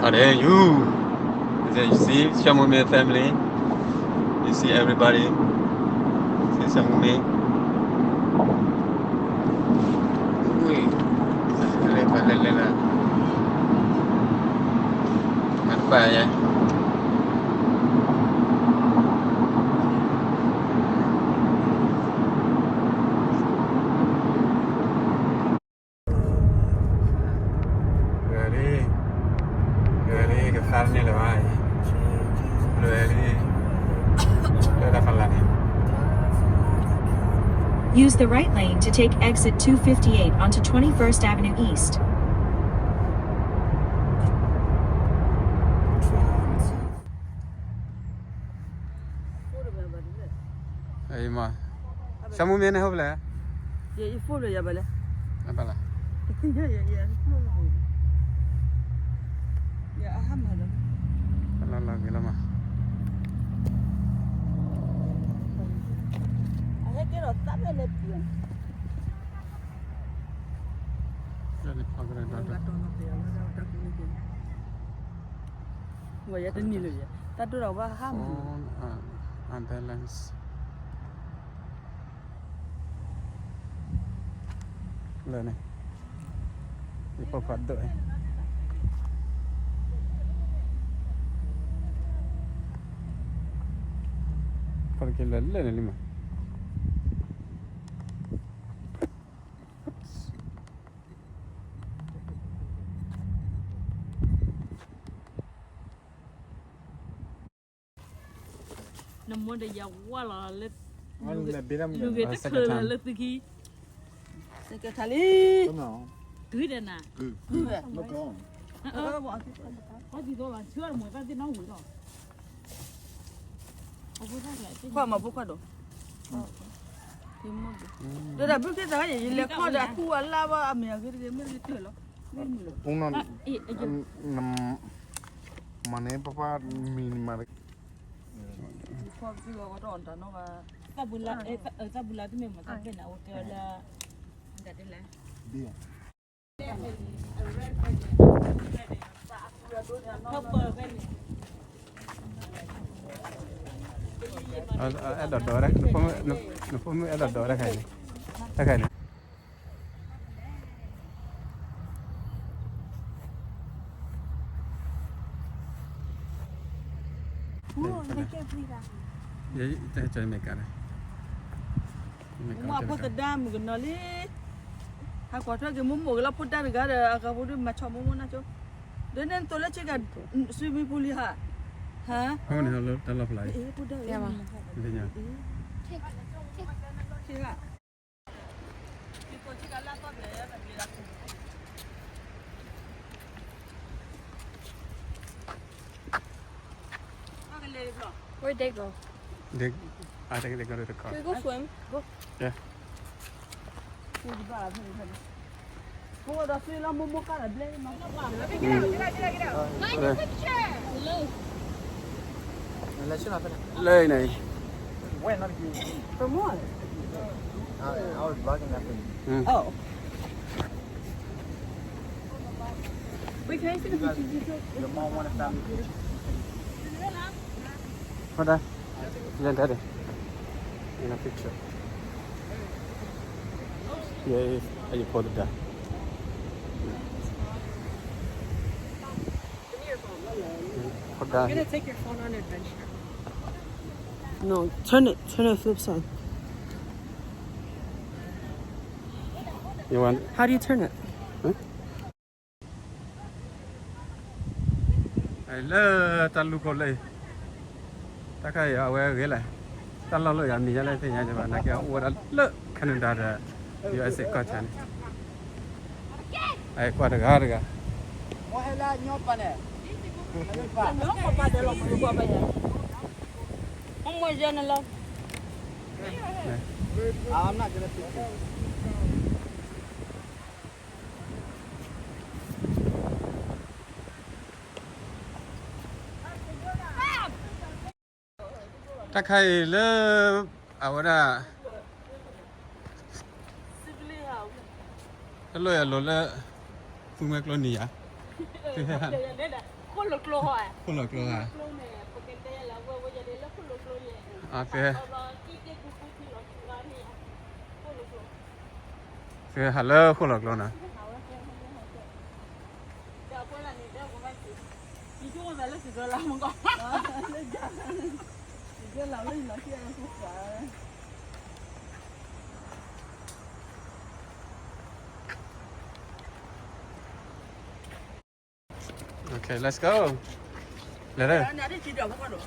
And then you see Shamume family. You see everybody. See Shamume. Ui, lepa. Apa ya? Gali ke farni lewai. Gali. Dah kalah ni. Use the right lane to take exit 258 onto 21st Avenue East. Ay ma. Shamume ne hobla. Ye follow ya bale. Bala. Ya. Ya aham hada. Allah gilama. Ada kira tak boleh pian. Jadi pagar dah. Wah ya tu ni lu ya. Tak tu rawa ham. Ambulance. Lên này. Đi qua quạt đợi. Porque lên này lima. Namun dah ya wala let. Lebih dah. Lu kita kerja let pergi. Sekali. Không. Tui dah na. Nó có. Có gì đâu là chưa là mỗi cái gì nó hủy rồi. Qua mà bốc qua đâu. Đó là bước cái đó vậy là qua đã qua la ba mẹ cái mới cái tuổi rồi. Ông nó nằm mà nè papa mình mà Qua cái đó có đòn nó và tabula tu memang tak kena hotel dah tak ada lah. dia. Ada dua orang. Nufum ada dua orang kali. Tak kali. Jadi kita cari mereka lah. Mau apa terdam guna li. Aku kata ke mumu kalau pun dah negara aku pun macam mumu nak cok. Dan tu lah cakap swimming pool ha. Ha? Kau ni kalau dalam pelai. Pun dah. Ya mah. Intinya. Cakap. Kita cakap lah apa dia tak bila. Where'd they go? I think they're going to the car. Should we go swim? Go. Yeah. Kau dah swim lah mumu kan ada boleh. Find a picture. Lên này. When not you? From what? I was vlogging that thing. Oh. Wait, can I see the picture? Your mom want a family picture? Hold on. Lên đây. In a picture. Yeah, you put it down. Put down. I'm gonna take your phone on adventure. No, turn it flip side. You want? How do you turn it? Lỡ tan lu con lấy. Ta cái ở ngoài cái này. Tan lo lỡ làm gì vậy? Thì nhà cho bạn là cái ở đó lỡ Canada đó. USA có chán. Ai qua được gà được gà. Wah lah nyopan eh. Không có ba đời lòng của bà bây giờ. Không mua dân là lâu. I'm not gonna pick you. Ta cái lỡ ở đó. Lỡ lỡ lỡ. Phương mẹ lo nỉ à? lo klo ha. ခုလောက်လောอ่ะ Klo ne pakete la wo ya de la klo ye. โอเค Aba ki ke ku ku ti lo ga ni. Lo klo. คือฮัลโหลခုလောက်လောนะ Ya pues la ni de ko ba ti. 你就我在那几个拉蒙高，那家几个老人老些人不烦。 Okay, let's go. Let it. 人家这几条不管着，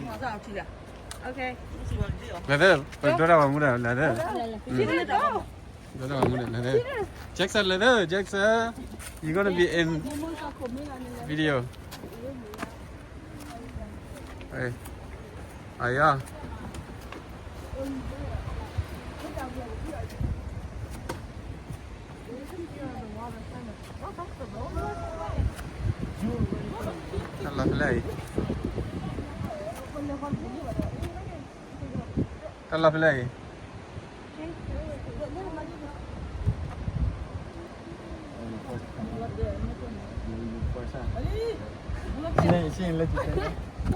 马上去了。 Okay. Let it. Dora ba mu da. Let it. 现在走。 Dora ba mu da. Let it. Jackson, let it. Jackson. You're going to be in video. Hey. Aya. Allah play. Allah play. Sini lagi.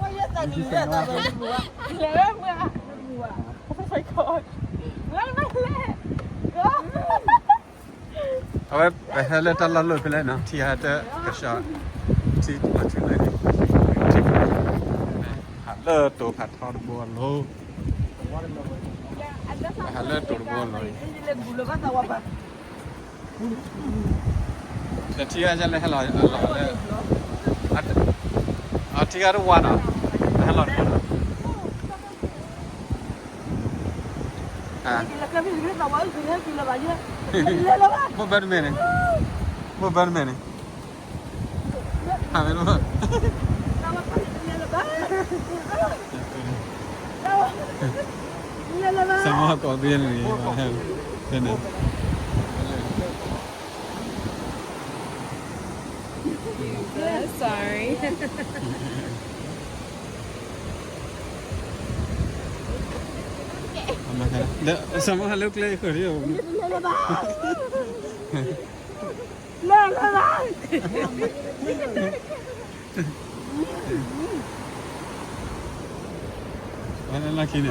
我也在里面，那个路啊，来不啊？路啊，我快过，来来来，哥。 เอาไว้ไปให้เล่นตลอดเลยไปเลยนะที่หาเจอกระชากที่มาถึงเลยที่หาเลิศตัวผัดทอดบัวโลหาเลิศตัวบัวเลยแต่ที่อาจจะเล่นให้เราเลยที่อารู้ว่านะให้เราเนี่ยवो बैठ में नहीं वो बैठ में नहीं हाँ मेरे को semua kau biar ni benar Sorry. sama halo play kau dia mana lagi ni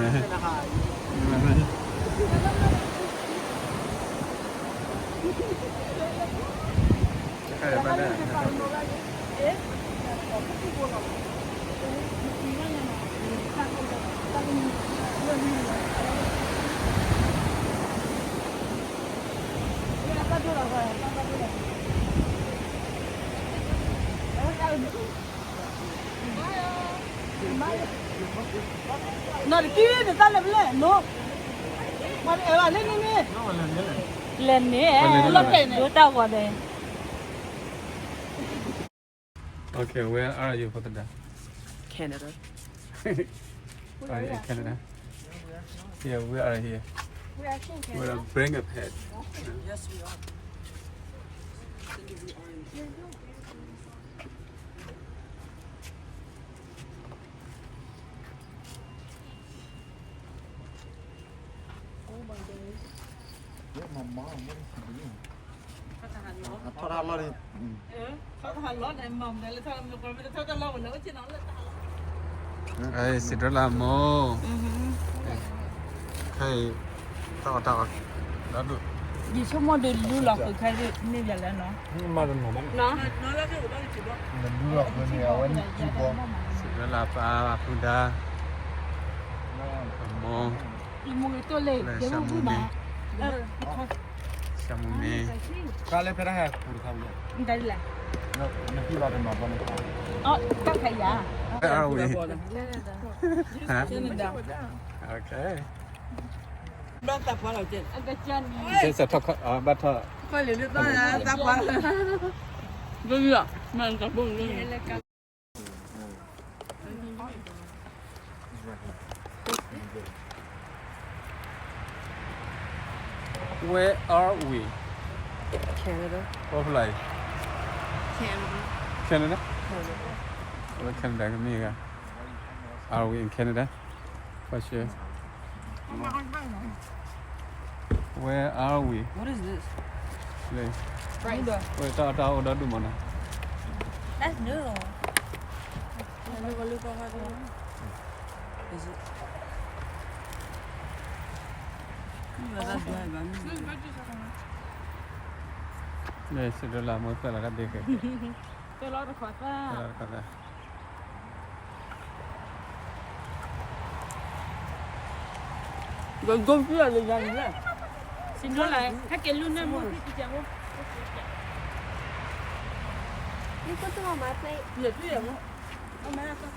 kayak mana Nó đi kia thì ta làm lên nó. Mà để vào lên đi. Lên nè. Lên đây nè. Đưa tao qua đây. Okay, where are you for the day? Canada. Are you in Canada? Yeah, we are here. We're actually in We're Canada. a bring up head. Yes, we are. Thôi ra lo đi. Sao ta lót này mầm này là sao mình còn sao ta lo nữa chứ nó là Hey, sit down, Mo. Hey, tao. Đó được. gì số mà được lưu lọc từ khai nên giờ là nó. Mà đừng nổ bắn. Nó. Nó là cái đó chỉ đó. Mình đưa lọc bên nghèo anh chịu bom. Sit down, pa, Punda. Mo. Đi mua cái tôi lên. Để mua cái bà. Chamune. Ra lên phải ra hè, phụ được không vậy? Đây là. Nó khi vào bên nọ bên này. Các thầy già. Where are we? Hả? Trên mình đào. Okay. Đó tập vào đầu trên. Anh cái chân. This is a talk but Phải liền được đó là tập vào. Vâng ạ. Mà tập bông luôn. where are we? Canada. What place? Canada. Canada? Well, Canada cái gì cả? Are we in Canada? For sure. Where are we? What is this? Đây. Right. Ôi, tao ở đó đúng không nào? That's new. Lalu kalau kau kata, is it? Ni ada dua bang. Đây sẽ được làm một phần là cái gì cái Tôi lo được khỏi ta. cái này Gần công ty là gần đấy. Xin lỗi lại. Các cái luôn nên mua thì chẳng mua. 이것도 맛있네. Lihat tu ya, oh mana tu?